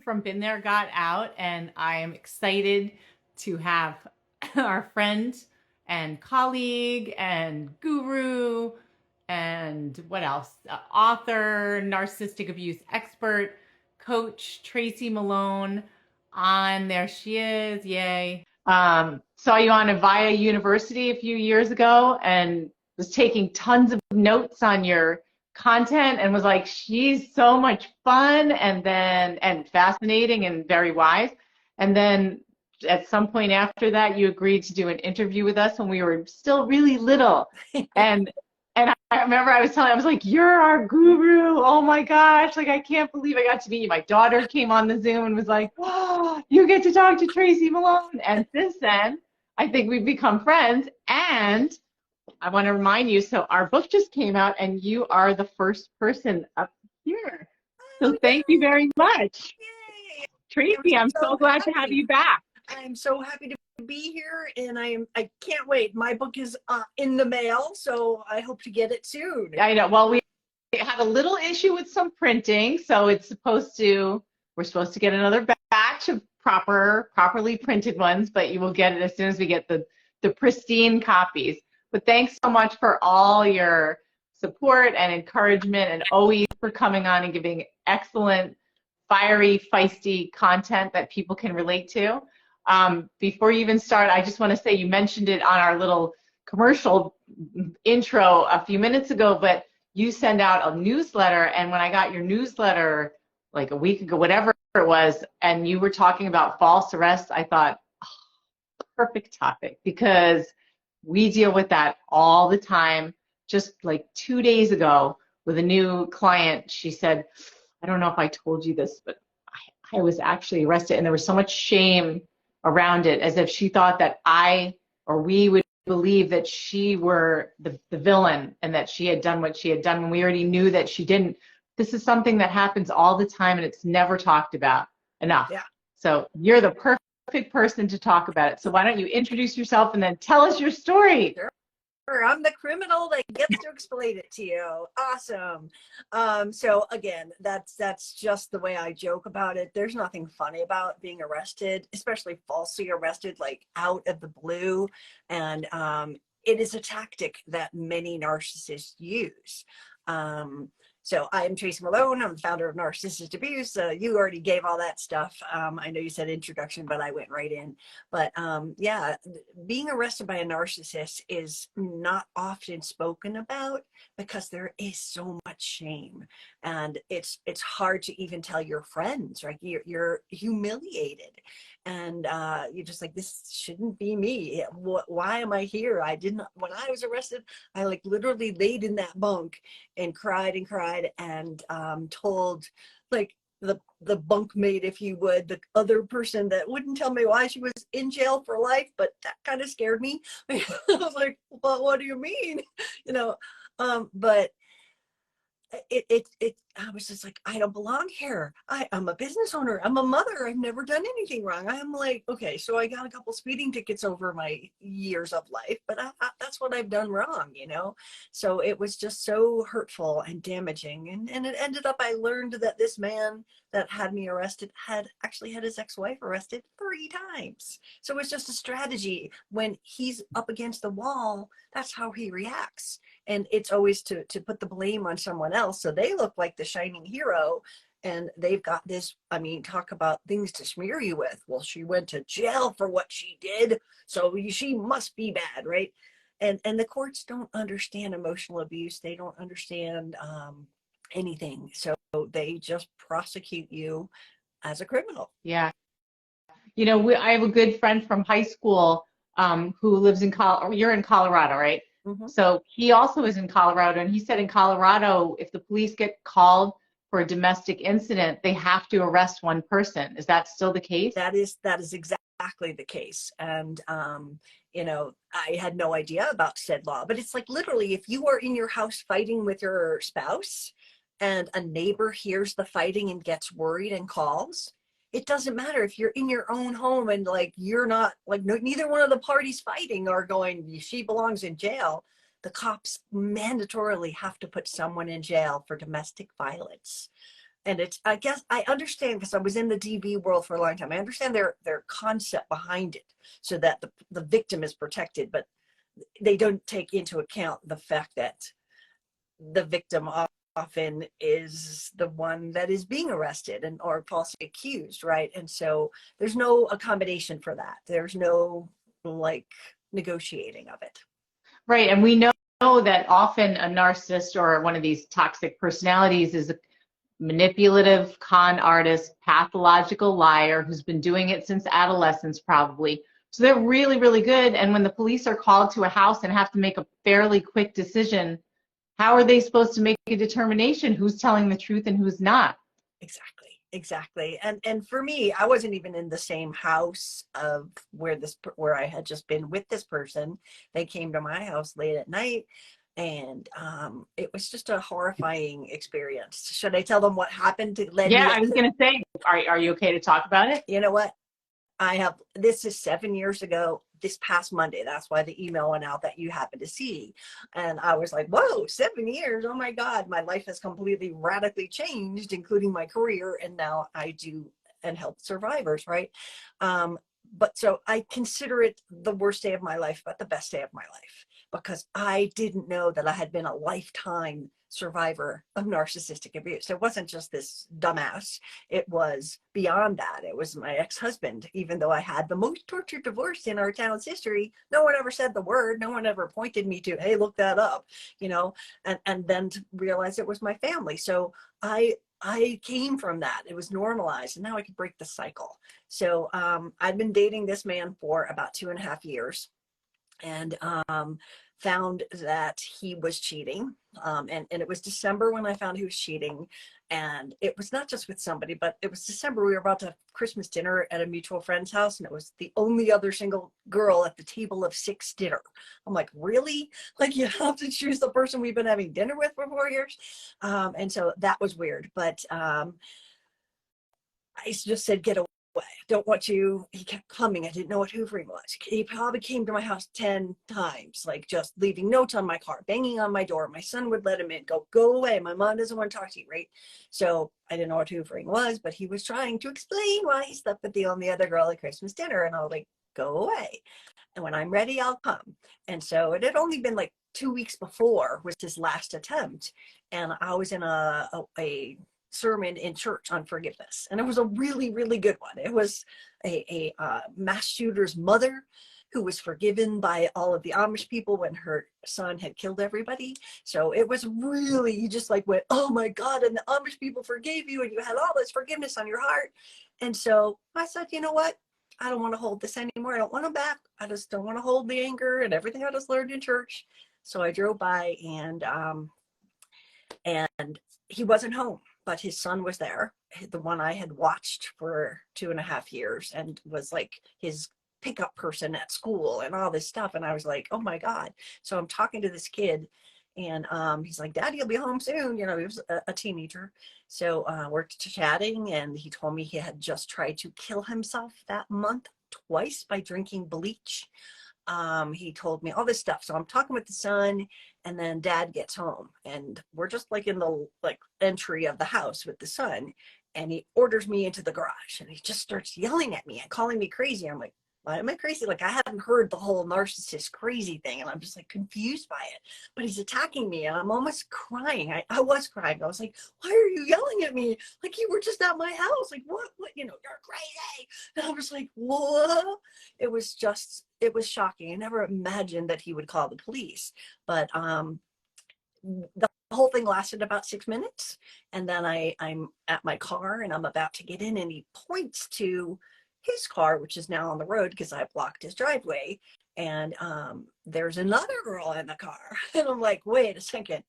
from Been There Got Out, and I am excited to have our friend and colleague and guru and what else? Author, narcissistic abuse expert, coach Tracy Malone on. There she is. Yay. Saw you on Avaya University a few years ago and was taking tons of notes on your content and was like, she's so much fun and fascinating and very wise. And then at some point after that, you agreed to do an interview with us when we were still really little. And I remember I was like, you're our guru. Oh my gosh. Like, I can't believe I got to meet you. My daughter came on the Zoom and was like, oh, you get to talk to Tracy Malone. And since then, I think we've become friends. And I want to remind you, so our book just came out and you are the first person up here. So thank you very much. Yay. Tracy, I'm so glad to have you back. I'm so happy to be here, and I can't wait. My book is in the mail, so I hope to get it soon. I know. Well, we had a little issue with some printing, so we're supposed to get another batch of properly printed ones, but you will get it as soon as we get the pristine copies. But thanks so much for all your support and encouragement, and always for coming on and giving excellent, fiery, feisty content that people can relate to. Before you even start, I just want to say you mentioned it on our little commercial intro a few minutes ago, but you send out a newsletter, and when I got your newsletter like a week ago, whatever it was, and you were talking about false arrests, I thought, oh, perfect topic, because we deal with that all the time. Just like 2 days ago with a new client, she said, I don't know if I told you this, but I was actually arrested, and there was so much shame around it, as if she thought that we would believe that she were the villain and that she had done what she had done when we already knew that she didn't. This is something that happens all the time, and it's never talked about enough. Yeah. So you're the perfect person to talk about it. So why don't you introduce yourself and then tell us your story? Sure. I'm the criminal that gets to explain it to you. Awesome. So again, that's just the way I joke about it. There's nothing funny about being arrested, especially falsely arrested, like out of the blue. And it is a tactic that many narcissists use. So I'm Tracy Malone. I'm the founder of Narcissist Abuse. You already gave all that stuff. I know you said introduction, but I went right in. But yeah, being arrested by a narcissist is not often spoken about because there is so much shame, and it's hard to even tell your friends. Right? You're humiliated, and you're just like, this shouldn't be me. Why am I here? I didn't. When I was arrested, I like literally laid in that bunk and cried and told like the bunkmate, if you would, the other person that wouldn't tell me why she was in jail for life, but that kind of scared me. I was like, well, what do you mean? You know, but I was just like, I don't belong here. I'm a business owner. I'm a mother. I've never done anything wrong. I'm like, okay, so I got a couple speeding tickets over my years of life, but that's what I've done wrong, you know? So it was just so hurtful and damaging. And it ended up, I learned that this man that had me arrested had actually had his ex-wife arrested 3 times. So it's just a strategy. When he's up against the wall, that's how he reacts. And it's always to put the blame on someone else. So they look like the shining hero, and they've got this, I mean, talk about things to smear you with. Well, she went to jail for what she did, so she must be bad, right? And the courts don't understand emotional abuse. They don't understand anything. So they just prosecute you as a criminal. Yeah. You know, I have a good friend from high school who lives in you're in Colorado, right? Mm-hmm. So he also is in Colorado, and he said in Colorado, if the police get called for a domestic incident, they have to arrest one person. Is that still the case? That is exactly the case. And you know, I had no idea about said law, but it's like literally, if you are in your house fighting with your spouse and a neighbor hears the fighting and gets worried and calls, it doesn't matter if you're in your own home and like you're not like neither one of the parties fighting are going, she belongs in jail. The cops mandatorily have to put someone in jail for domestic violence. And it's, I guess I understand, because I was in the DV world for a long time. I understand their concept behind it, so that the victim is protected, but they don't take into account the fact that the victim often is the one that is being arrested and or falsely accused, right? And so there's no accommodation for that. There's no like negotiating of it. Right. And we know that often a narcissist or one of these toxic personalities is a manipulative con artist, pathological liar who's been doing it since adolescence, probably. So they're really, really good. And when the police are called to a house and have to make a fairly quick decision, how are they supposed to make a determination who's telling the truth and who's not? Exactly. And for me, I wasn't even in the same house of where I had just been with this person. They came to my house late at night, and it was just a horrifying experience. Should I tell them what happened to lead Yeah, me I was going to say, are you okay to talk about it? You know what? This is 7 years ago, this past Monday. That's why the email went out that you happened to see. And I was like, whoa, 7 years. Oh my God. My life has completely radically changed, including my career. And now I do and help survivors. Right. But so I consider it the worst day of my life, but the best day of my life, because I didn't know that I had been a lifetime survivor of narcissistic abuse. It wasn't just this dumbass. It was beyond that. It was my ex-husband. Even though I had the most tortured divorce in our town's history, no one ever said the word. No one ever pointed me to, hey, look that up, and then to realize it was my family. So I came from that. It was normalized, and now I could break the cycle. So I'd been dating this man for about 2.5 years, and found that he was cheating. And it was December when I found he was cheating. And it was not just with somebody, but it was December. We were about to have Christmas dinner at a mutual friend's house, and it was the only other single girl at the table of 6 dinner. I'm like, really? Like, you have to choose the person we've been having dinner with for 4 years? And so that was weird. But I just said, get away. Don't want you. He kept coming. I didn't know what hoovering was. He probably came to my house 10 times, like just leaving notes on my car, banging on my door. My son would let him in, go away. My mom doesn't want to talk to you, right? So I didn't know what hoovering was, but he was trying to explain why he slept with the only other girl at Christmas dinner. And I was like, go away. And when I'm ready, I'll come. And so it had only been like 2 weeks before was his last attempt. And I was in a sermon in church on forgiveness, and it was a really, really good one. It was a mass shooter's mother who was forgiven by all of the Amish people when her son had killed everybody. So it was really, you just like went, oh my God, and the Amish people forgave you, and you had all this forgiveness on your heart. And so I said, you know what, I don't want to hold this anymore. I don't want him back. I just don't want to hold the anger and everything I just learned in church. So I drove by, and he wasn't home, but his son was there, the one I had watched for 2.5 years and was like his pickup person at school and all this stuff. And I was like, oh my God. So I'm talking to this kid, and he's like, Daddy, you'll be home soon. He was a teenager. So we're chatting, and he told me he had just tried to kill himself that month twice by drinking bleach. He told me all this stuff. So I'm talking with the son, and then Dad gets home, and we're just like in the entry of the house with the son, and he orders me into the garage, and he just starts yelling at me and calling me crazy. I'm like, why am I crazy? Like, I hadn't heard the whole narcissist crazy thing, and I'm just like confused by it. But he's attacking me, and I'm almost crying. I was crying. I was like, why are you yelling at me? Like, you were just at my house. Like, what, you're crazy. And I was like, whoa. It was shocking. I never imagined that he would call the police. But the whole thing lasted about 6 minutes. And then I'm at my car, and I'm about to get in, and he points to his car, which is now on the road because I blocked his driveway. And there's another girl in the car. And I'm like, wait a second.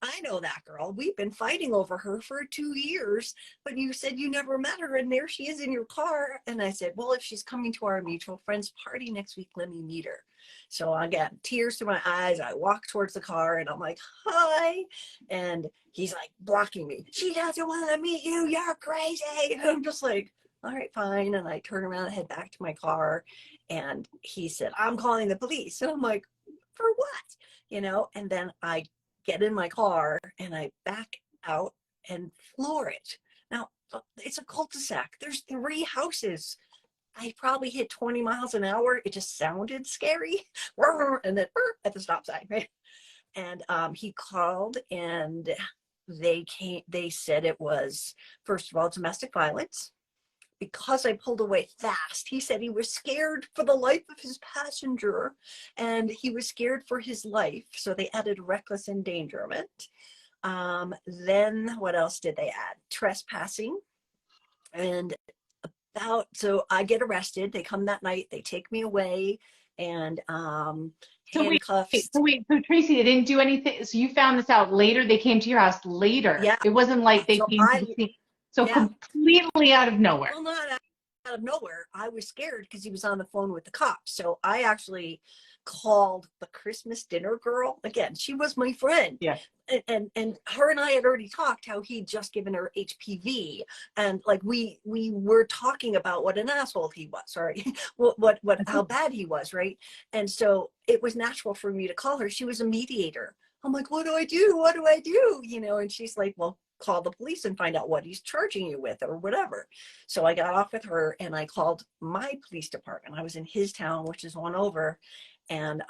I know that girl. We've been fighting over her for 2 years, but you said you never met her, and there she is in your car. And I said, well, if she's coming to our mutual friend's party next week, let me meet her. So I got tears to my eyes. I walk towards the car, and I'm like, hi. And he's like blocking me. She doesn't want to meet you. You're crazy. And I'm just like, all right, fine. And I turn around and head back to my car. And he said, I'm calling the police. And I'm like, for what? And then I get in my car, and I back out and floor it. Now, it's a cul-de-sac. There's 3 houses. I probably hit 20 miles an hour. It just sounded scary. And then at the stop sign, right? And he called, and they said it was, first of all, domestic violence. Because I pulled away fast, he said he was scared for the life of his passenger, and he was scared for his life. So they added reckless endangerment. Then what else did they add? Trespassing. And so I get arrested. They come that night, they take me away, and So wait, handcuffs. so Tracy, they didn't do anything. So you found this out later. They came to your house later. Yeah. It wasn't like they So came to the scene. So yeah. completely out of nowhere. Well, not out of nowhere. I was scared because he was on the phone with the cops. So I actually called the Christmas dinner girl. Again, she was my friend. Yeah. And her and I had already talked how he'd just given her HPV, and like we were talking about what an asshole he was, sorry, what how bad he was, right? And so it was natural for me to call her. She was a mediator. I'm like, what do I do? What do I do? You know, and she's like, well, call the police and find out what he's charging you with or whatever. So I got off with her and I called my police department. I was in his town, which is one over. And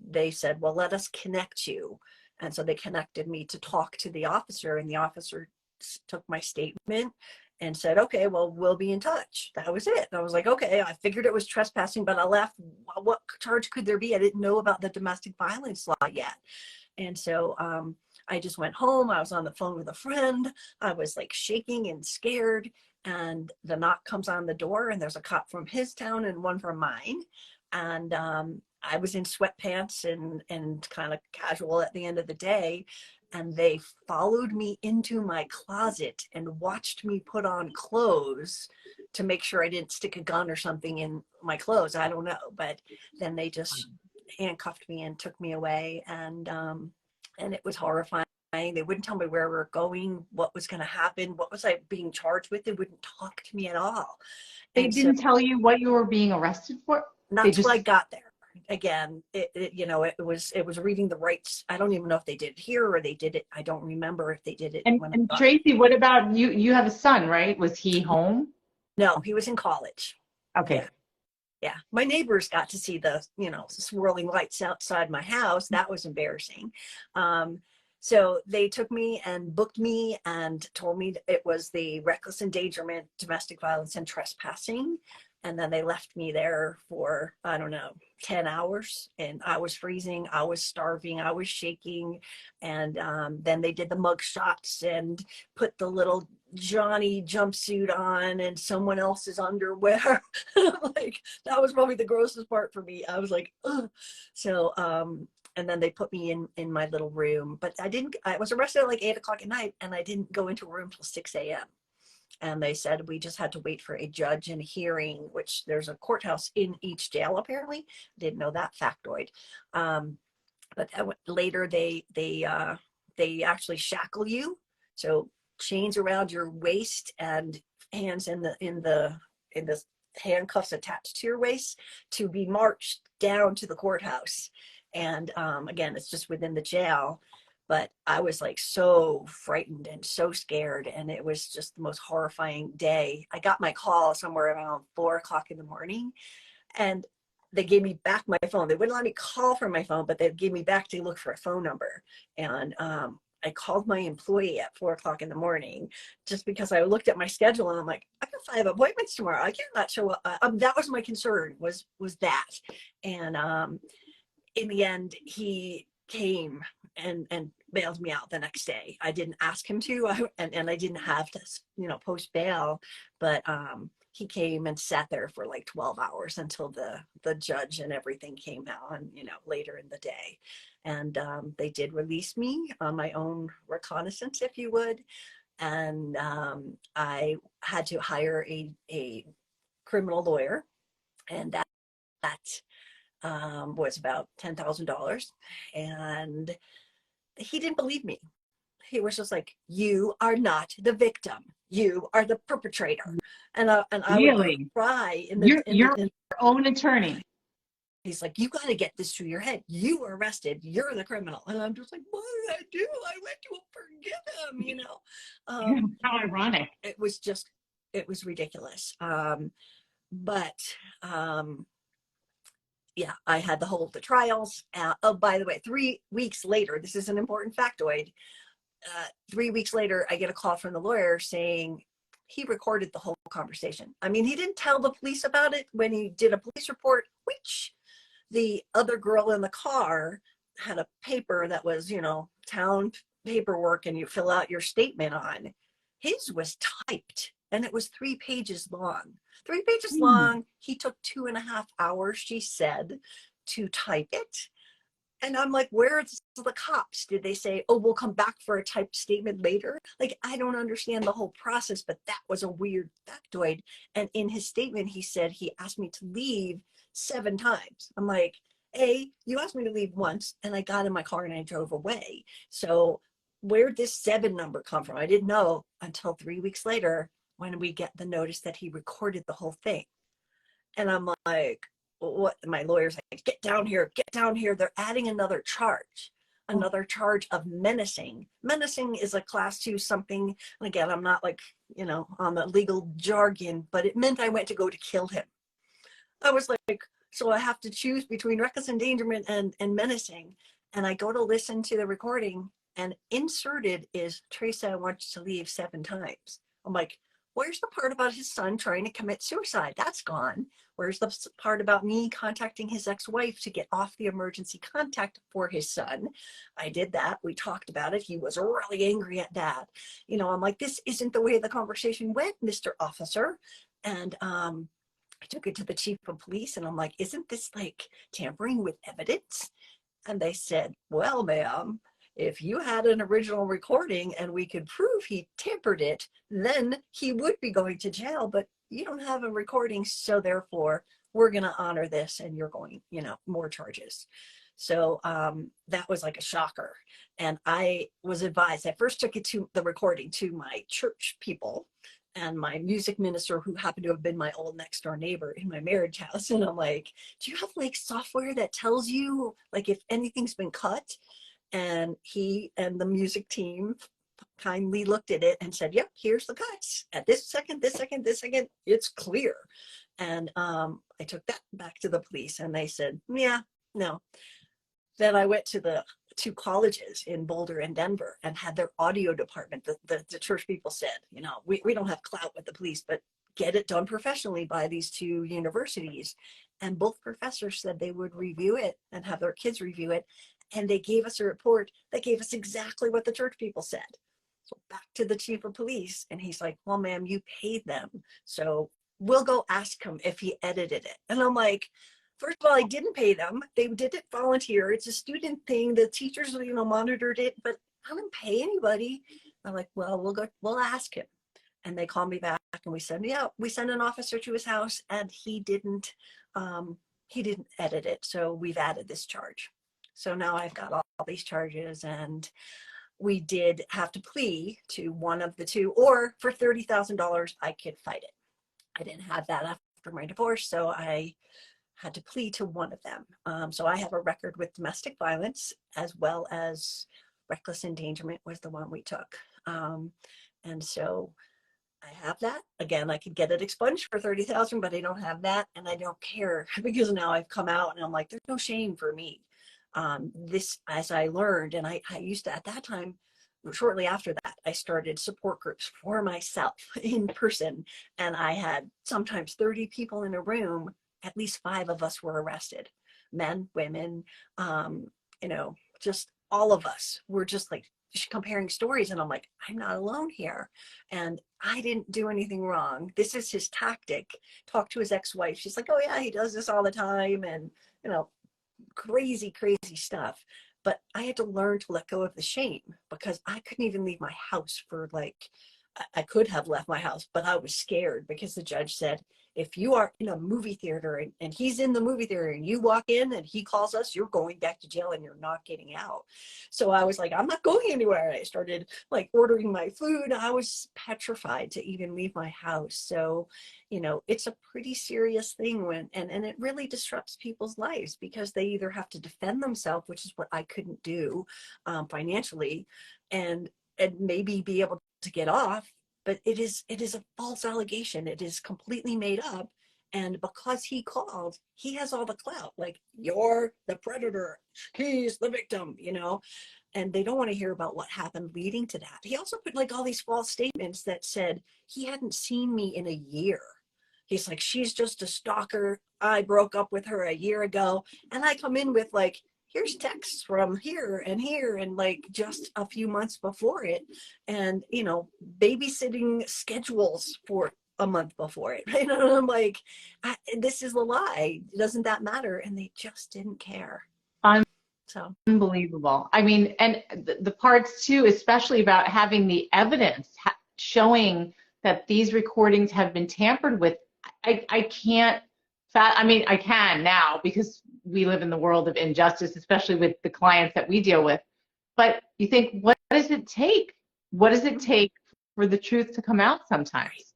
they said, well, let us connect you. And so they connected me to talk to the officer, and the officer took my statement and said, okay, well, we'll be in touch. That was it. And I was like, okay, I figured it was trespassing, but I left. What charge could there be? I didn't know about the domestic violence law yet. And so I just went home. I was on the phone with a friend. I was like shaking and scared. And the knock comes on the door, and there's a cop from his town and one from mine. And I was in sweatpants and kind of casual at the end of the day. And they followed me into my closet and watched me put on clothes to make sure I didn't stick a gun or something in my clothes. I don't know. But then they just handcuffed me and took me away. And it was horrifying. They wouldn't tell me where we were going, what was going to happen, what was I being charged with. They wouldn't talk to me at all. They didn't tell you what you were being arrested for? Not They until just... I got there. Again, it was reading the rights. I don't even know if they did it here or they did it. I don't remember if they did it. And Tracy, what about you? You have a son, right? Was he home? No, he was in college. Okay. Yeah. My neighbors got to see the, swirling lights outside my house. That was embarrassing. So they took me and booked me and told me it was the reckless endangerment, domestic violence, and trespassing. And then they left me there for, I don't know, 10 hours. And I was freezing. I was starving. I was shaking. And then they did the mug shots and put the little Johnny jumpsuit on and someone else's underwear. Like, that was probably the grossest part for me. I was like, ugh. So, and then they put me in my little room. But I was arrested at like 8 o'clock at night, and I didn't go into a room till 6 a.m. And they said we just had to wait for a judge and hearing, which there's a courthouse in each jail, apparently. Didn't know that factoid. But later they actually shackle you. So chains around your waist and hands in the handcuffs attached to your waist to be marched down to the courthouse. And again, it's just within the jail. But I was like so frightened and so scared, and it was just the most horrifying day. I got my call somewhere around 4 o'clock in the morning, and they gave me back my phone. They wouldn't let me call from my phone, but they gave me back to look for a phone number. And I called my employee at 4 o'clock in the morning just because I looked at my schedule and I'm like, I got 5 appointments tomorrow. I cannot show up. That was my concern, was that. And in the end, he came and bailed me out the next day. I didn't ask him to, and I didn't have to, post bail, but he came and sat there for like 12 hours until the judge and everything came out, and later in the day. And they did release me on my own reconnaissance, if you would. And I had to hire a criminal lawyer, and that was about $10,000. And he didn't believe me. He was just like, you are not the victim. You are the perpetrator. And I Really? would cry You're your own attorney. He's like, you got to get this through your head. You were arrested. You're the criminal. And I'm just like, what did I do? I went to forgive him, you know? How ironic. It was ridiculous. But yeah, I had the trials. Oh, by the way, 3 weeks later, this is an important factoid. 3 weeks later, I get a call from the lawyer saying he recorded the whole conversation. I mean, he didn't tell the police about it when he did a police report, which the other girl in the car had a paper that was, you know, town paperwork, and you fill out your statement on. His was typed, and it was 3 pages long. 3 pages long. He took 2.5 hours, she said, to type it. And I'm like, where's the cops? Did they say, oh, we'll come back for a typed statement later? Like, I don't understand the whole process, but that was a weird factoid. And in his statement, he said he asked me to leave 7 times. I'm like, you asked me to leave once, and I got in my car and I drove away. So where'd this 7 number come from? I didn't know until 3 weeks later when we get the notice that he recorded the whole thing. And I'm like, what? My lawyer's like, get down here. They're adding another charge of menacing. Menacing is a class 2 something. And again, I'm not like, you know, on the legal jargon, but it meant I went to go to kill him. I was like, so I have to choose between reckless endangerment and menacing. And I go to listen to the recording, and inserted is, Tracy, I want you to leave 7 times. I'm like, where's the part about his son trying to commit suicide? That's gone. Where's the part about me contacting his ex-wife to get off the emergency contact for his son? I did that. We talked about it. He was really angry at Dad. You know, I'm like, this isn't the way the conversation went, Mr. Officer. And I took it to the chief of police, and I'm like, isn't this like tampering with evidence? And they said, well, ma'am, if you had an original recording and we could prove he tampered it, then he would be going to jail. But you don't have a recording, so therefore we're going to honor this, and you're going, you know, more charges. So that was like a shocker. And I was advised, I first took it to the recording to my church people and my music minister, who happened to have been my old next door neighbor in my marriage house. And I'm like, do you have like software that tells you like if anything's been cut? And he and the music team kindly looked at it and said, yep, here's the cuts. At this second, it's clear. And I took that back to the police, and they said, yeah, no. Then I went to the 2 colleges in Boulder and Denver and had their audio department. The church people said, you know, we don't have clout with the police, but get it done professionally by these 2 universities. And both professors said they would review it and have their kids review it. And they gave us a report that gave us exactly what the church people said. So back to the chief of police, and he's like, well, ma'am, you paid them, so we'll go ask him if he edited it. And I'm like, first of all, I didn't pay them. They did it volunteer. It's a student thing. The teachers, you know, monitored it, but I didn't pay anybody. I'm like, well, we'll ask him. And they called me back, and we said, yeah, we sent an officer to his house, and he didn't edit it. So we've added this charge. So now I've got all these charges, and we did have to plea to one of the 2, or for $30,000, I could fight it. I didn't have that after my divorce, so I had to plea to one of them. So I have a record with domestic violence, as well as reckless endangerment was the one we took. And so I have that. Again, I could get it expunged for $30,000, but I don't have that, and I don't care, because now I've come out and I'm like, there's no shame for me. This, as I learned, and I used to, at that time, shortly after that, I started support groups for myself in person, and I had sometimes 30 people in a room. At least 5 of us were arrested, men, women, you know, just all of us were just like comparing stories. And I'm like, I'm not alone here. And I didn't do anything wrong. This is his tactic. Talk to his ex-wife. She's like, oh yeah, he does this all the time. And, you know, crazy stuff. But I had to learn to let go of the shame, because I couldn't even leave my house for like I could have left my house, but I was scared because the judge said, if you are in a movie theater and he's in the movie theater and you walk in and he calls us, you're going back to jail and you're not getting out. So I was like, I'm not going anywhere. I started like ordering my food. I was petrified to even leave my house. So, it's a pretty serious thing and it really disrupts people's lives because they either have to defend themselves, which is what I couldn't do financially, and maybe be able to get off, but it is a false allegation. It is completely made up. And because he called, he has all the clout. Like, you're the predator, he's the victim, and they don't want to hear about what happened leading to that. He also put like all these false statements that said he hadn't seen me in a year. He's like, she's just a stalker. I broke up with her a year ago. And I come in with like, here's texts from here and like just a few months before it. And, babysitting schedules for a month before it. Right? And I'm like, this is a lie. Doesn't that matter? And they just didn't care. So Unbelievable. I mean, and the parts too, especially about having the evidence showing that these recordings have been tampered with. I can't, I mean, I can now because we live in the world of injustice, especially with the clients that we deal with. But you think, what does it take? What does it take for the truth to come out sometimes?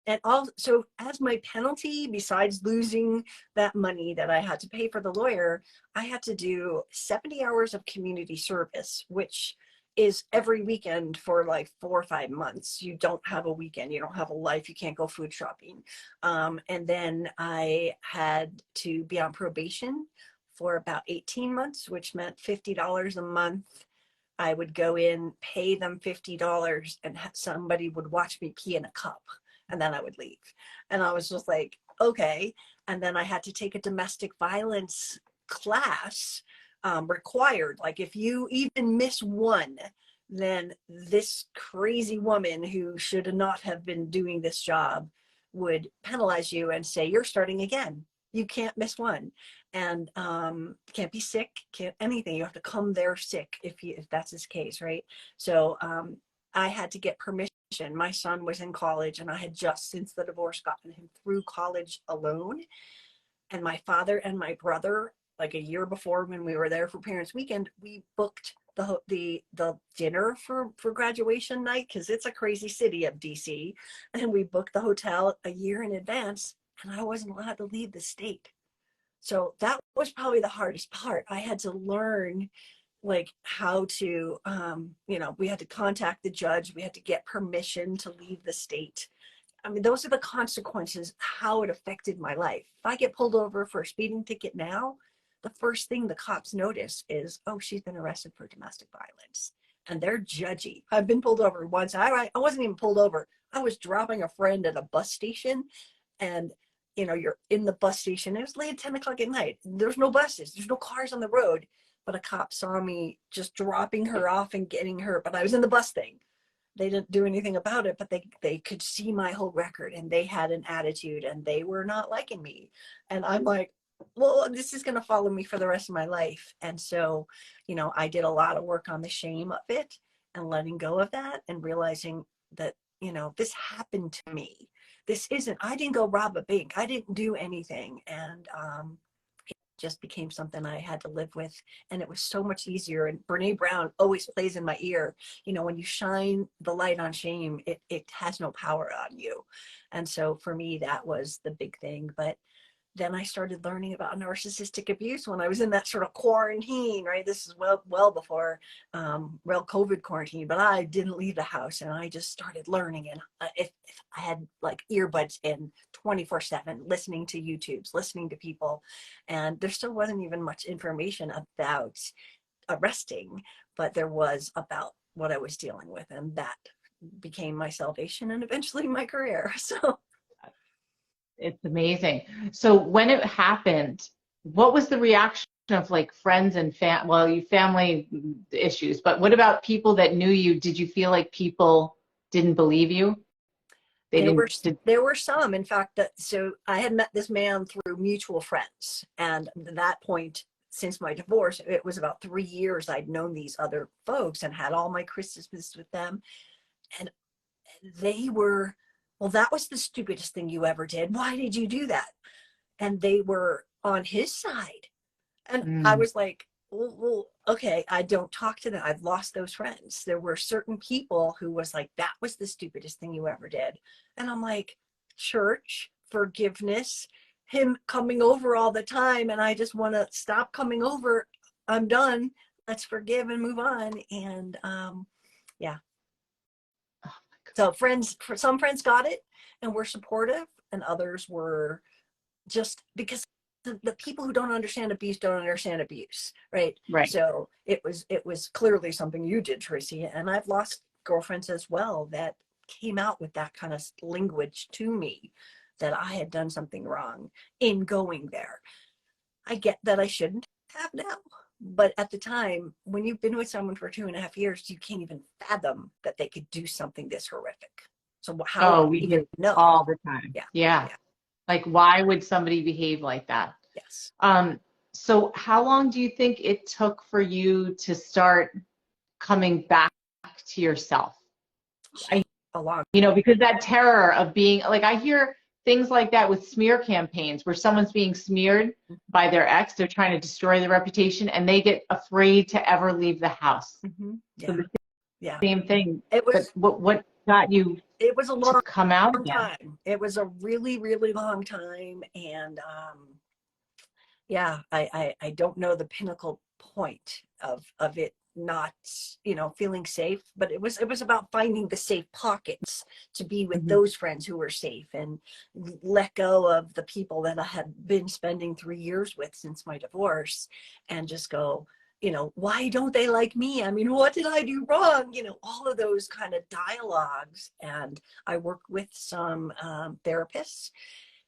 And also, as my penalty, besides losing that money that I had to pay for the lawyer, I had to do 70 hours of community service, which is every weekend for like 4 or 5 months. You don't have a weekend, you don't have a life, you can't go food shopping. And then I had to be on probation for about 18 months, which meant $50 a month. I would go in, pay them $50, and somebody would watch me pee in a cup. And then I would leave. And I was just like, okay. And then I had to take a domestic violence class, required. Like, if you even miss one, then this crazy woman who should not have been doing this job would penalize you and say, you're starting again. You can't miss one. And can't be sick, can't anything. You have to come there sick if that's his case, right? So I had to get permission. My son was in college and I had just, since the divorce, gotten him through college alone. And my father and my brother, like a year before when we were there for Parents Weekend, we booked the dinner for graduation night, because it's a crazy city of DC. And we booked the hotel a year in advance, and I wasn't allowed to leave the state. So that was probably the hardest part. I had to learn like how to, we had to contact the judge. We had to get permission to leave the state. I mean, those are the consequences, how it affected my life. If I get pulled over for a speeding ticket now, the first thing the cops notice is, oh, she's been arrested for domestic violence. And they're judgy. I've been pulled over once. I wasn't even pulled over. I was dropping a friend at a bus station, and you're in the bus station. It was late at 10 o'clock at night. There's no buses. There's no cars on the road. But a cop saw me just dropping her off and getting her. But I was in the bus thing. They didn't do anything about it, but they could see my whole record, and they had an attitude, and they were not liking me. And I'm like, well, this is going to follow me for the rest of my life. And so, I did a lot of work on the shame of it and letting go of that and realizing that, this happened to me. I didn't go rob a bank. I didn't do anything. And, it just became something I had to live with. And it was so much easier. And Brene Brown always plays in my ear, when you shine the light on shame, it has no power on you. And so for me, that was the big thing. But then I started learning about narcissistic abuse when I was in that sort of quarantine, right? This is well before real COVID quarantine, but I didn't leave the house, and I just started learning. And if I had like earbuds in 24/7, listening to YouTubes, listening to people, and there still wasn't even much information about arresting, but there was about what I was dealing with, and that became my salvation and eventually my career. So It's amazing. So when it happened, what was the reaction of like friends and family issues, but what about people that knew you? Did you feel like people didn't believe you? There were some, in fact, so I had met this man through mutual friends. And at that point, since my divorce, it was about 3 years I'd known these other folks and had all my Christmases with them. And they were, well, that was the stupidest thing you ever did. Why did you do that? And they were on his side. And I was like, well, okay, I don't talk to them. I've lost those friends. There were certain people who was like, that was the stupidest thing you ever did. And I'm like, church, forgiveness, him coming over all the time. And I just want to stop coming over. I'm done. Let's forgive and move on. And yeah. So some friends got it and were supportive, and others were just because the people who don't understand abuse, right? Right. So it was clearly something you did, Tracy, and I've lost girlfriends as well that came out with that kind of language to me, that I had done something wrong in going there. I get that I shouldn't have now, but at the time, when you've been with someone for 2.5 years, you can't even fathom that they could do something this horrific. So how We even do know? all the time. Yeah. Like, why would somebody behave like that? Yes. So how long do you think it took for you to start coming back to yourself? A lot. Because that terror of being like, I hear things like that with smear campaigns where someone's being smeared by their ex, they're trying to destroy their reputation, and they get afraid to ever leave the house. Yeah. So the Yeah. same thing. It was. But what got you It was a to come out again? time. It was a really, really long time, and yeah, I don't know the pinnacle point of it not, feeling safe, but it was about finding the safe pockets to be with those friends who were safe, and let go of the people that I had been spending 3 years with since my divorce, and just go, why don't they like me? I mean, what did I do wrong? All of those kind of dialogues. And I worked with some therapists.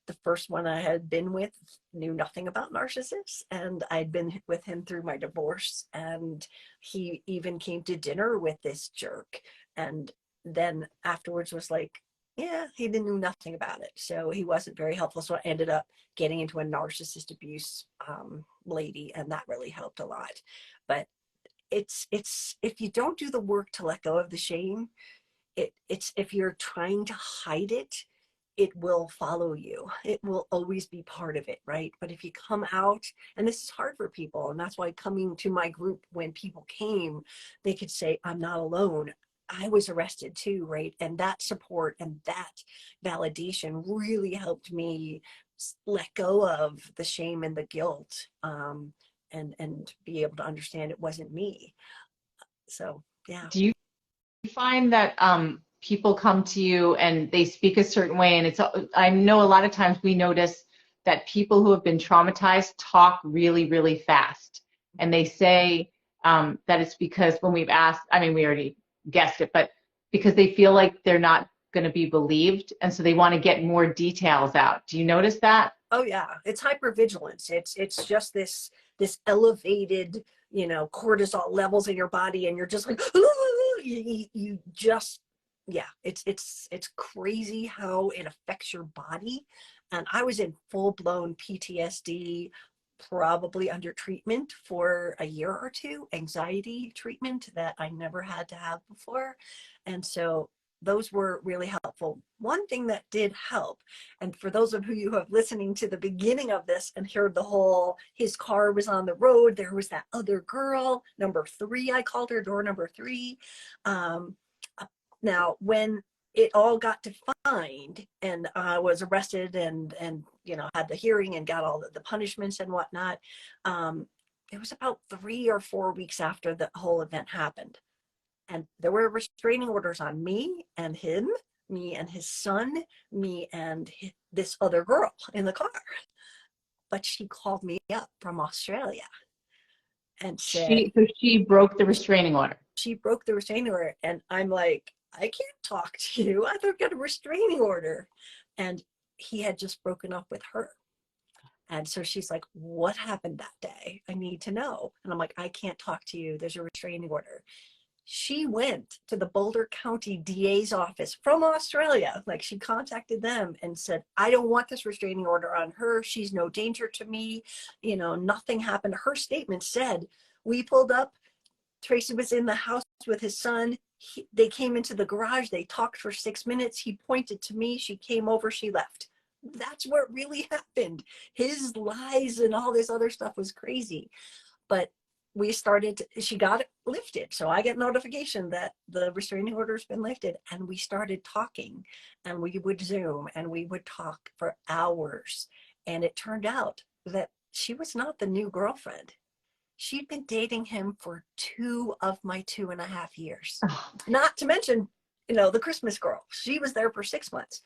The first one I had been with knew nothing about narcissists, and I'd been with him through my divorce, and he even came to dinner with this jerk, and then afterwards was like, yeah, he didn't know nothing about it, so he wasn't very helpful. So I ended up getting into a narcissist abuse lady, and that really helped a lot. But it's if you don't do the work to let go of the shame, it's if you're trying to hide it, it will follow you. It will always be part of it, right? But if you come out, and this is hard for people, and that's why coming to my group, when people came, they could say, I'm not alone. I was arrested too, right? And that support and that validation really helped me let go of the shame and the guilt, and be able to understand it wasn't me. So, yeah. Do you find that people come to you and they speak a certain way, and I know a lot of times we notice that people who have been traumatized talk really, really fast, and they say that it's because when we've asked, I mean, we already guessed it, but because they feel like they're not going to be believed, and so they want to get more details out. Do you notice that? Oh yeah, it's hypervigilance. It's just this elevated, cortisol levels in your body, and you're just like, you just, yeah, it's crazy how it affects your body. And I was in full-blown PTSD, probably under treatment for a year or two, anxiety treatment that I never had to have before. And so those were really helpful. One thing that did help, and for those of you who have listening to the beginning of this and heard the whole, his car was on the road, there was that other girl, number 3, I called her, door number 3. Now, when it all got defined and I was arrested and had the hearing and got all the punishments and whatnot, it was about 3 or 4 weeks after the whole event happened. And there were restraining orders on me and him, me and his son, me and this other girl in the car. But she called me up from Australia and said, she broke the restraining order. She broke the restraining order. And I'm like, I can't talk to you. I don't get a restraining order. And he had just broken up with her. And so she's like, what happened that day? I need to know. And I'm like, I can't talk to you. There's a restraining order. She went to the Boulder County DA's office from Australia. Like, she contacted them and said, I don't want this restraining order on her. She's no danger to me. Nothing happened. Her statement said, we pulled up Tracy was in the house with his son. They came into the garage. They talked for 6 minutes. He pointed to me. She came over. She left. That's what really happened. His lies and all this other stuff was crazy. But she got it lifted. So I get notification that the restraining order has been lifted, and we started talking, and we would Zoom and we would talk for hours. And it turned out that she was not the new girlfriend. She'd been dating him for 2 of my 2.5 years. Not to mention, the Christmas girl. She was there for 6 months.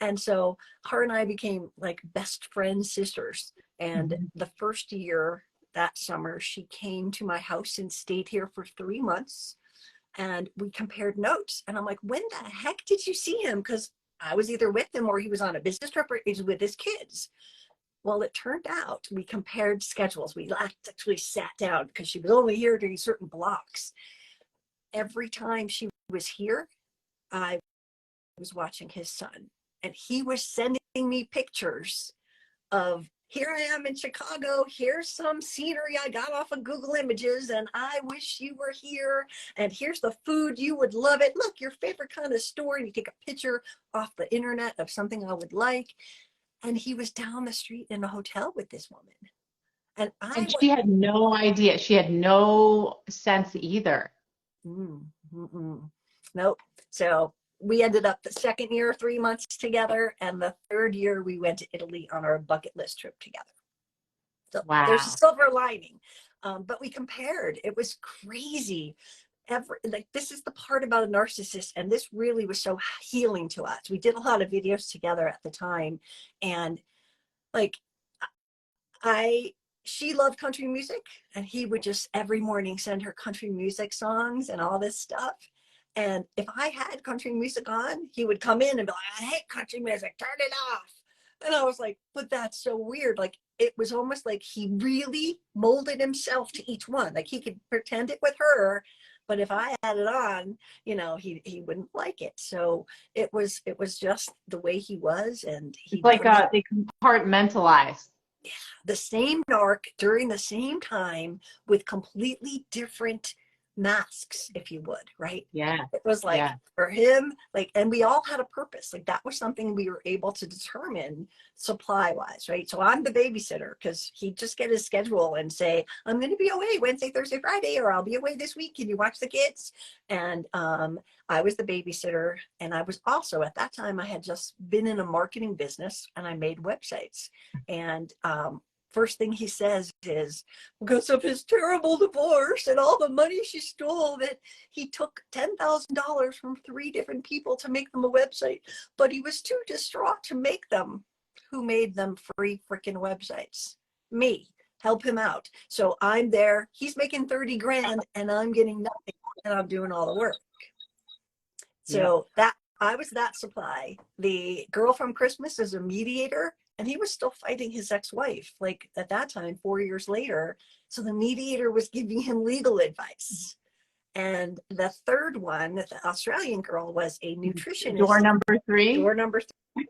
And so her and I became like best friend sisters. And the first year, that summer, she came to my house and stayed here for 3 months. And we compared notes. And I'm like, when the heck did you see him? Because I was either with him or he was on a business trip or he was with his kids. Well, it turned out we compared schedules. We actually sat down because she was only here during certain blocks. Every time she was here, I was watching his son. And he was sending me pictures of, here I am in Chicago. Here's some scenery I got off of Google Images, and I wish you were here. And here's the food. You would love it. Look, your favorite kind of store. And you take a picture off the internet of something I would like. And he was down the street in a hotel with this woman. And she had no idea. She had no sense either. Nope. So we ended up the second year, 3 months together. And the third year, we went to Italy on our bucket list trip together. So there's a silver lining. But we compared. It was crazy. This is the part about a narcissist, and this really was so healing to us. We did a lot of videos together at the time, and she loved country music, and he would just every morning send her country music songs and all this stuff. And if I had country music on, he would come in and be like, I hate country music, turn it off. And I was like, but that's so weird. Like, it was almost like he really molded himself to each one. Like, he could pretend it with her, but if I had it on, he wouldn't like it. So it was just the way he was. And it's like they compartmentalized. Yeah, the same narc during the same time with completely different masks, if you would, right? Yeah. It was like for him, and we all had a purpose. Like, that was something we were able to determine supply wise, right? So I'm the babysitter because he'd just get his schedule and say, I'm going to be away Wednesday, Thursday, Friday, or I'll be away this week. Can you watch the kids? And I was the babysitter. And I was also, at that time, I had just been in a marketing business and I made websites. And first thing he says is, because of his terrible divorce and all the money she stole, that he took $10,000 from 3 different people to make them a website, but he was too distraught to make them. Who made them free freaking websites? Me. Help him out. So I'm there. He's making 30 grand and I'm getting nothing, and I'm doing all the work. So that I was that supply. The girl from Christmas is a mediator. And he was still fighting his ex-wife, at that time, 4 years later. So the mediator was giving him legal advice. And the third one, the Australian girl, was a nutritionist. Door number 3. Door number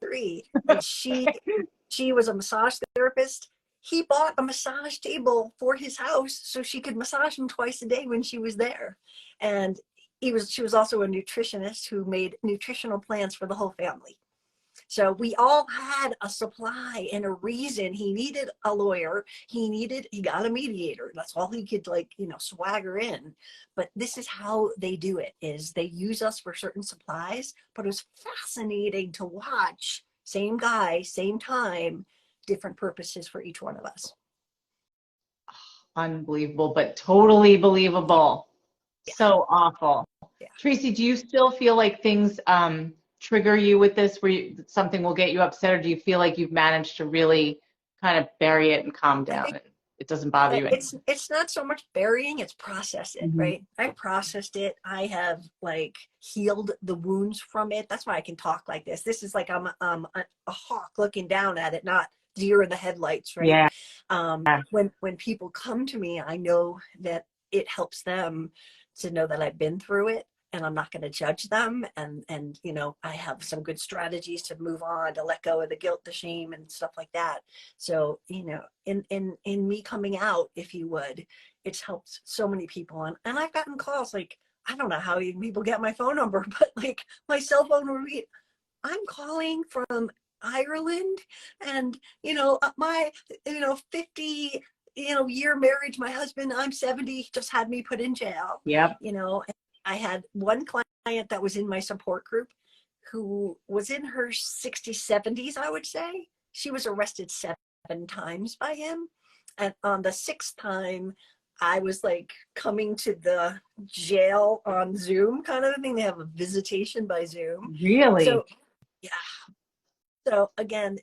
3. And she was a massage therapist. He bought a massage table for his house so she could massage him twice a day when she was there. And she was also a nutritionist who made nutritional plans for the whole family. So we all had a supply and a reason. He needed a lawyer. He got a mediator. That's all he could swagger in. But this is how they do it, is they use us for certain supplies, but it was fascinating to watch. Same guy, same time, different purposes for each one of us. Unbelievable, but totally believable. Yeah. So awful. Yeah. Tracy, do you still feel like things, trigger you with this, where something will get you upset, or do you feel like you've managed to really kind of bury it and calm down and it doesn't bother you anymore? It's not so much burying, it's process it, right? I processed it. I have healed the wounds from it. That's why I can talk like this. This is like I'm a hawk looking down at it, not deer in the headlights, right? Yeah. When people come to me, I know that it helps them to know that I've been through it. And I'm not going to judge them. And I have some good strategies to move on, to let go of the guilt, the shame, and stuff like that. So, in me coming out, if you would, it's helped so many people. And I've gotten calls like, I don't know how even people get my phone number, but like my cell phone will read, I'm calling from Ireland, and my 50 year marriage, my husband, I'm 70, just had me put in jail. Yep. I had one client that was in my support group who was in her 60s, 70s, I would say. She was arrested 7 times by him, and on the 6th time I was like coming to the jail on Zoom kind of a thing. They have a visitation by Zoom. Really? So yeah. So again,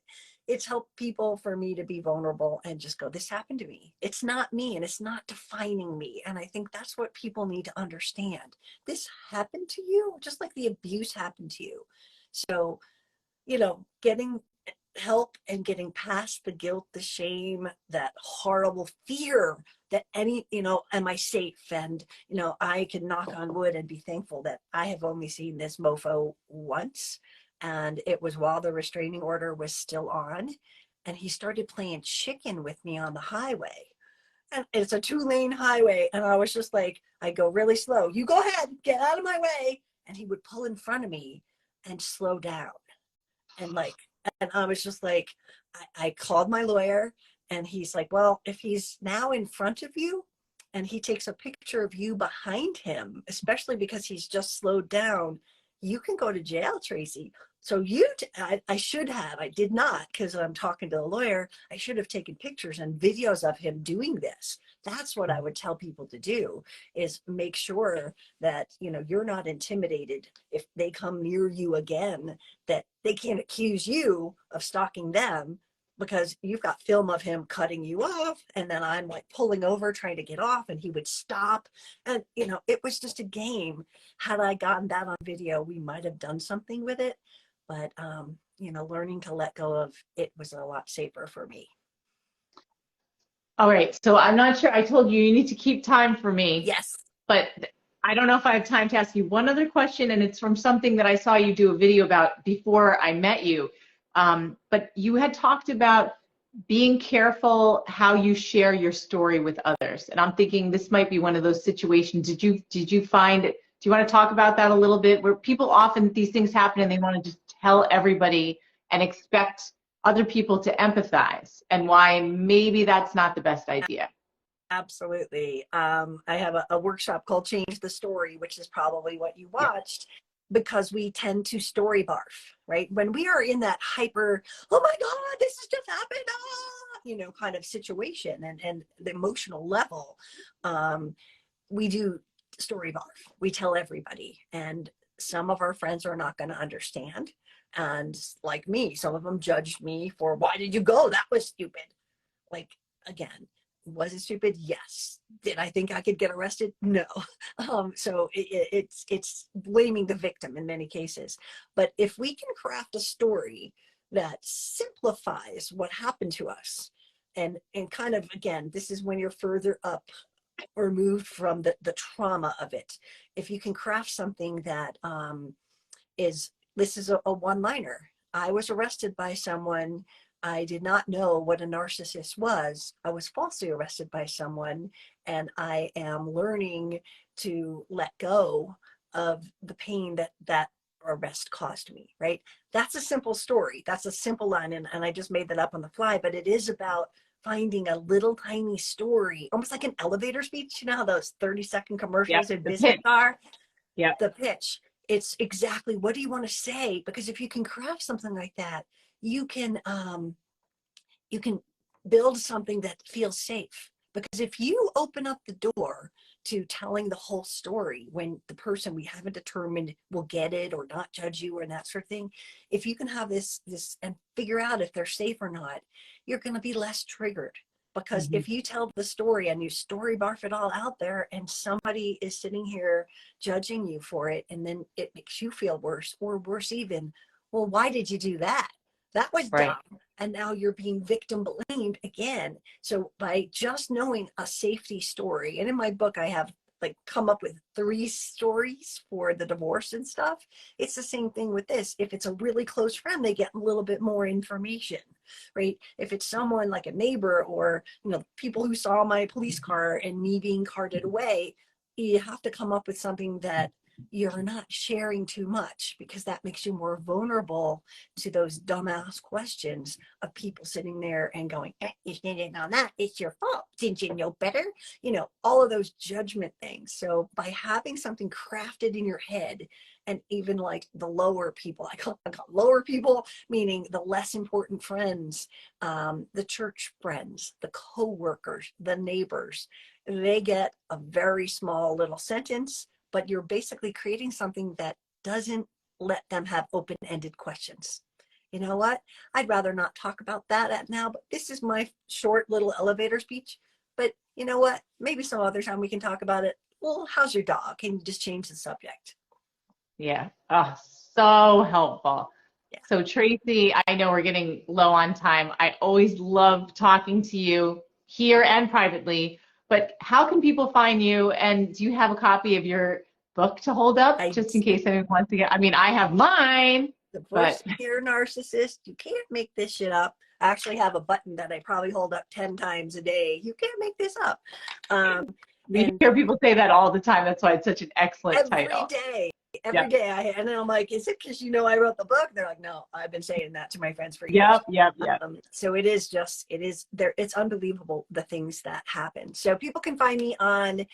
it's helped people for me to be vulnerable and just go, this happened to me. It's not me, and it's not defining me. And I think that's what people need to understand. This happened to you, just like the abuse happened to you. So, getting help and getting past the guilt, the shame, that horrible fear that am I safe? And, I can knock on wood and be thankful that I have only seen this mofo once. And it was while the restraining order was still on. And he started playing chicken with me on the highway. And it's a 2-lane highway. And I was just like, I go really slow. You go ahead, get out of my way. And he would pull in front of me and slow down. And I was just like, I called my lawyer, and he's like, well, if he's now in front of you and he takes a picture of you behind him, especially because he's just slowed down, you can go to jail, Tracy. So I did not, because I'm talking to the lawyer, I should have taken pictures and videos of him doing this. That's what I would tell people to do, is make sure that, you're not intimidated if they come near you again, that they can't accuse you of stalking them, because you've got film of him cutting you off, and then I'm like pulling over trying to get off, and he would stop. And it was just a game. Had I gotten that on video, we might have done something with it. But learning to let go of it was a lot safer for me. All right. So I'm not sure. I told you need to keep time for me. Yes. But I don't know if I have time to ask you one other question, and it's from something that I saw you do a video about before I met you. But you had talked about being careful how you share your story with others. And I'm thinking this might be one of those situations. Did you find it? Do you want to talk about that a little bit? Where people often, these things happen and they want to just tell everybody and expect other people to empathize, and why maybe that's not the best idea. Absolutely. I have a workshop called Change the Story, which is probably what you watched, because we tend to story barf, right? When we are in that hyper, oh my God, this has just happened, kind of situation, and the emotional level, we do story barf. We tell everybody, and some of our friends are not going to understand. And like me, some of them judged me for, why did you go? That was stupid. Like, again, was it stupid? Yes. Did I think I could get arrested? No. So it's blaming the victim in many cases. But if we can craft a story that simplifies what happened to us, and kind of, again, this is when you're further up or removed from the trauma of it. If you can craft something that this is a one-liner. I was arrested by someone. I did not know what a narcissist was. I was falsely arrested by someone, and I am learning to let go of the pain that arrest caused me, right? That's a simple story. That's a simple line, and I just made that up on the fly, but it is about finding a little tiny story, almost like an elevator speech. You know how those 30-second commercials in business are? Yeah. The pitch. It's exactly, what do you want to say? Because if you can craft something like that, you can build something that feels safe. Because if you open up the door to telling the whole story, when the person we haven't determined will get it or not judge you or that sort of thing, if you can have this and figure out if they're safe or not, you're going to be less triggered. Because if you tell the story and you story barf it all out there, and somebody is sitting here judging you for it, and then it makes you feel worse, or worse even, well, why did you do that? That was dumb. And now you're being victim blamed again. So by just knowing a safety story, and in my book, I have come up with 3 stories for the divorce and stuff. It's the same thing with this. If it's a really close friend, they get a little bit more information. right? If it's someone like a neighbor or, you know, people who saw my police car and me being carted away, you have to come up with something that you're not sharing too much, because that makes you more vulnerable to those dumbass questions of people sitting there and going, you didn't know that, it's your fault, didn't you know better? You know, all of those judgment things. So by having something crafted in your head, and even like the lower people, I call lower people, meaning the less important friends, the church friends, the co-workers, the neighbors, they get a very small little sentence, but you're basically creating something that doesn't let them have open-ended questions. You know what? I'd rather not talk about that at now, but this is my short little elevator speech. But you know what? Maybe some other time we can talk about it. Well, how's your dog? Can you just change the subject? Yeah. Oh, so helpful. Yeah. So Tracy, I know we're getting low on time. I always love talking to you here and privately, but how can people find you? And do you have a copy of your book to hold up I just in case anyone wants to get, I mean, I have mine, The but first year narcissist, you can't make this shit up. I actually have a button that I probably hold up 10 times a day. You can't make this up. we And hear people say that all the time. That's why it's such an excellent every title. day, Yeah. and then I'm like, is it because you know I wrote the book? They're like, no, I've been saying that to my friends for years. Yep. So it is there. It's unbelievable the things that happen. So people can find me on,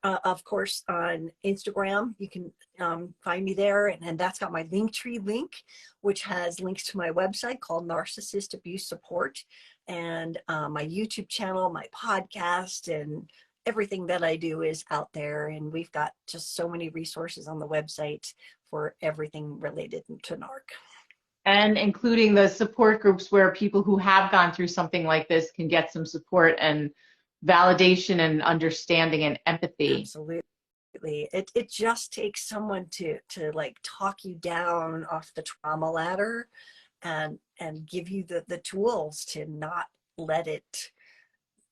of course, on Instagram. You can find me there, and that's got my Linktree link, which has links to my website called Narcissist Abuse Support, and my YouTube channel, my podcast, and everything that I do is out there. And we've got just so many resources on the website for everything related to NARC. And including the support groups where people who have gone through something like this can get some support and validation and understanding and empathy. Absolutely. It just takes someone to like talk you down off the trauma ladder and give you the tools to not let it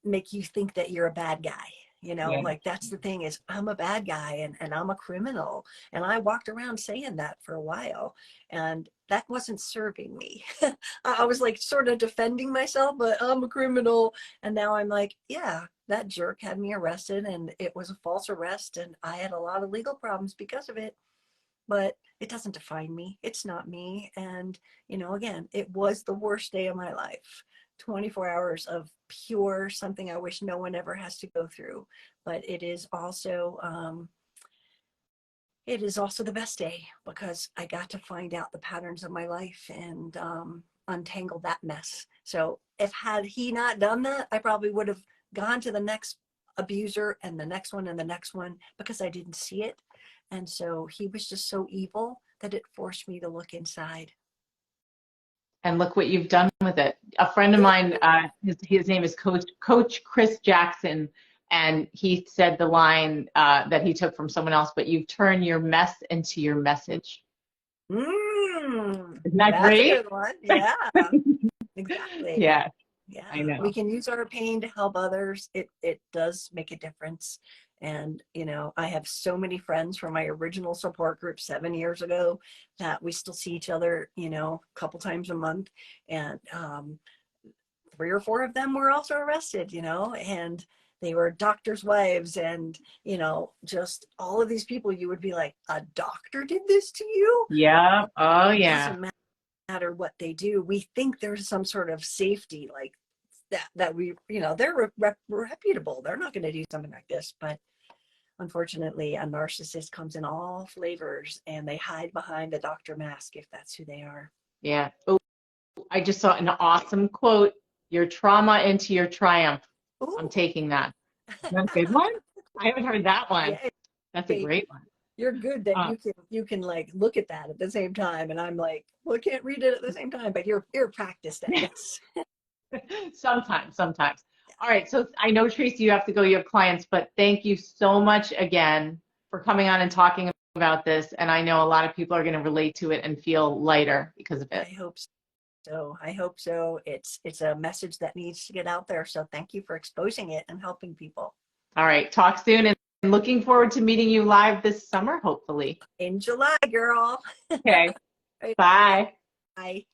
make you think that you're a bad guy. You know, Yeah. like that's the thing, is I'm a bad guy and I'm a criminal. And I walked around saying that for a while, and that wasn't serving me. I was like sort of defending myself, but I'm a criminal. And now I'm like, yeah, that jerk had me arrested and it was a false arrest and I had a lot of legal problems because of it. But it doesn't define me. It's not me. And, you know, again, it was the worst day of my life. 24 hours of pure something I wish no one ever has to go through. But it is also the best day, because I got to find out the patterns of my life and untangle that mess. So had he not done that, I probably would have gone to the next abuser and the next one and the next one, because I didn't see it. And so he was just so evil that it forced me to look inside. And look what you've done with it. A friend of mine, his name is Coach Chris Jackson, and he said the line that he took from someone else, but you've turned your mess into your message. Isn't that That's great? a good one. Yeah, exactly. Yeah, Yeah, I know. we can use our pain to help others. It does make a difference. And, you know, I have so many friends from my original support group 7 years ago that we still see each other, you know, a couple times a month. And 3 or 4 of them were also arrested, you know, and they were doctors' wives. And, you know, just all of these people, you would be like, a doctor did this to you? Yeah. Oh, It yeah. doesn't matter what they do. We think there's some sort of safety, like that we, you know, they're reputable. They're not going to do something like this. But unfortunately, a narcissist comes in all flavors, and they hide behind the doctor mask if that's who they are. Yeah. Oh, I just saw an awesome quote. Your trauma into your triumph. Ooh. I'm taking that. That's a good one. I haven't heard that one. Yeah, That's a great one. you're good that you can like look at that at the same time, and I'm like, well, I can't read it at the same time, but you're practiced at this. Sometimes. All right. So I know, Tracy, you have to go. You have clients, but thank you so much again for coming on and talking about this. And I know a lot of people are going to relate to it and feel lighter because of it. I hope so. It's a message that needs to get out there. So thank you for exposing it and helping people. All right. Talk soon. And looking forward to meeting you live this summer, hopefully. In July, girl. Okay. Bye. Bye.